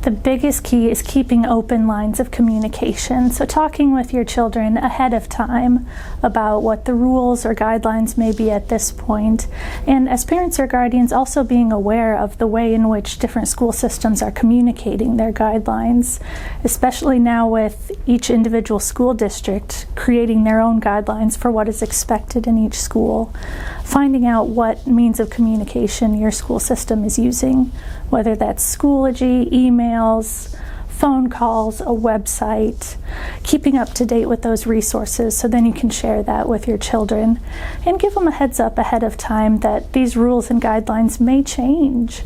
The biggest key is keeping open lines of communication. So talking with your children ahead of time about what the rules or guidelines may be at this point. And as parents or guardians, also being aware of the way in which different school systems are communicating their guidelines, especially now with each individual school district creating their own guidelines for what is expected in each school. Finding out what means of communication your school system is using, whether that's Schoology, emails, phone calls, a website, keeping up to date with those resources so then you can share that with your children and give them a heads up ahead of time that these rules and guidelines may change.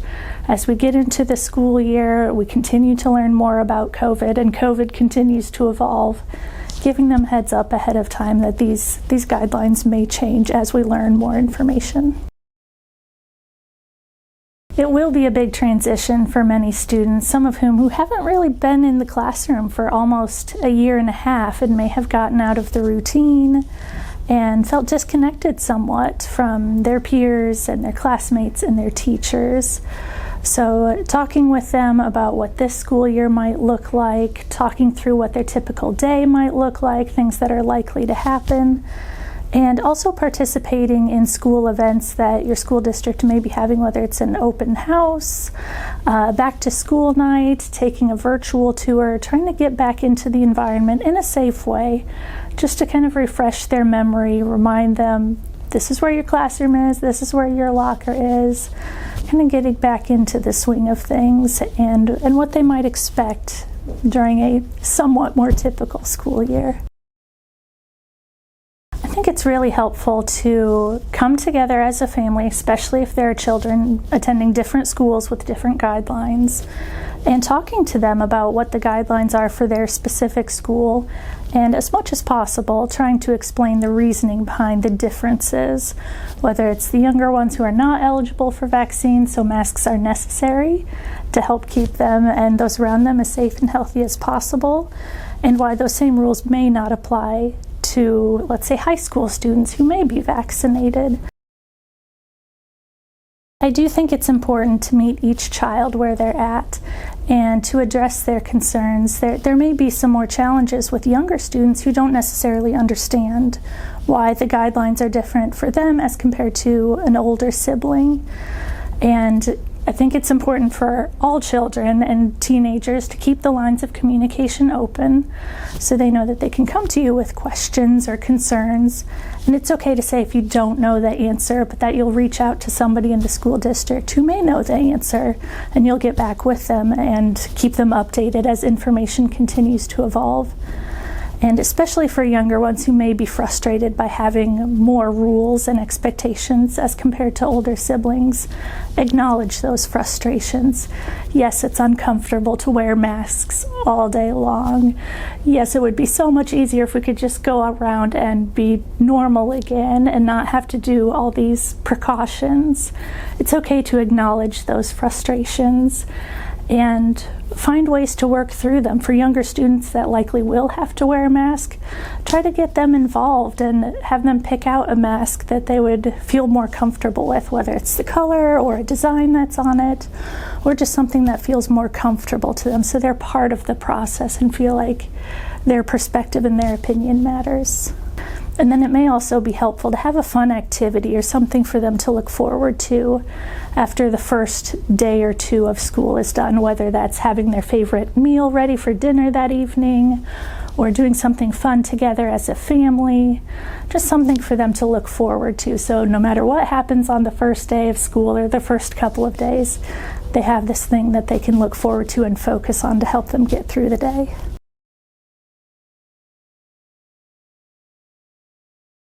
As we get into the school year, we continue to learn more about COVID and COVID continues to evolve. Giving them heads up ahead of time that these guidelines may change as we learn more information. It will be a big transition for many students, some of whom who haven't really been in the classroom for almost a year and a half and may have gotten out of the routine and felt disconnected somewhat from their peers and their classmates and their teachers. So talking with them about what this school year might look like, talking through what their typical day might look like, things that are likely to happen, and also participating in school events that your school district may be having, whether it's an open house, back to school night, taking a virtual tour, trying to get back into the environment in a safe way, just to kind of refresh their memory, remind them this is where your classroom is, this is where your locker is, kind of getting back into the swing of things and what they might expect during a somewhat more typical school year. I think it's really helpful to come together as a family, especially if there are children attending different schools with different guidelines, and talking to them about what the guidelines are for their specific school, and as much as possible trying to explain the reasoning behind the differences, whether it's the younger ones who are not eligible for vaccines, so masks are necessary to help keep them and those around them as safe and healthy as possible, and why those same rules may not apply to, let's say, high school students who may be vaccinated. I do think it's important to meet each child where they're at and to address their concerns. There may be some more challenges with younger students who don't necessarily understand why the guidelines are different for them as compared to an older sibling. And I think it's important for all children and teenagers to keep the lines of communication open so they know that they can come to you with questions or concerns. And it's okay to say if you don't know the answer, but that you'll reach out to somebody in the school district who may know the answer, and you'll get back with them and keep them updated as information continues to evolve. And especially for younger ones who may be frustrated by having more rules and expectations as compared to older siblings, acknowledge those frustrations. Yes, it's uncomfortable to wear masks all day long. Yes, it would be so much easier if we could just go around and be normal again and not have to do all these precautions. It's okay to acknowledge those frustrations and find ways to work through them. For younger students that likely will have to wear a mask, try to get them involved and have them pick out a mask that they would feel more comfortable with, whether it's the color or a design that's on it, or just something that feels more comfortable to them so they're part of the process and feel like their perspective and their opinion matters. And then it may also be helpful to have a fun activity or something for them to look forward to after the first day or two of school is done, whether that's having their favorite meal ready for dinner that evening or doing something fun together as a family, just something for them to look forward to. So no matter what happens on the first day of school or the first couple of days, they have this thing that they can look forward to and focus on to help them get through the day.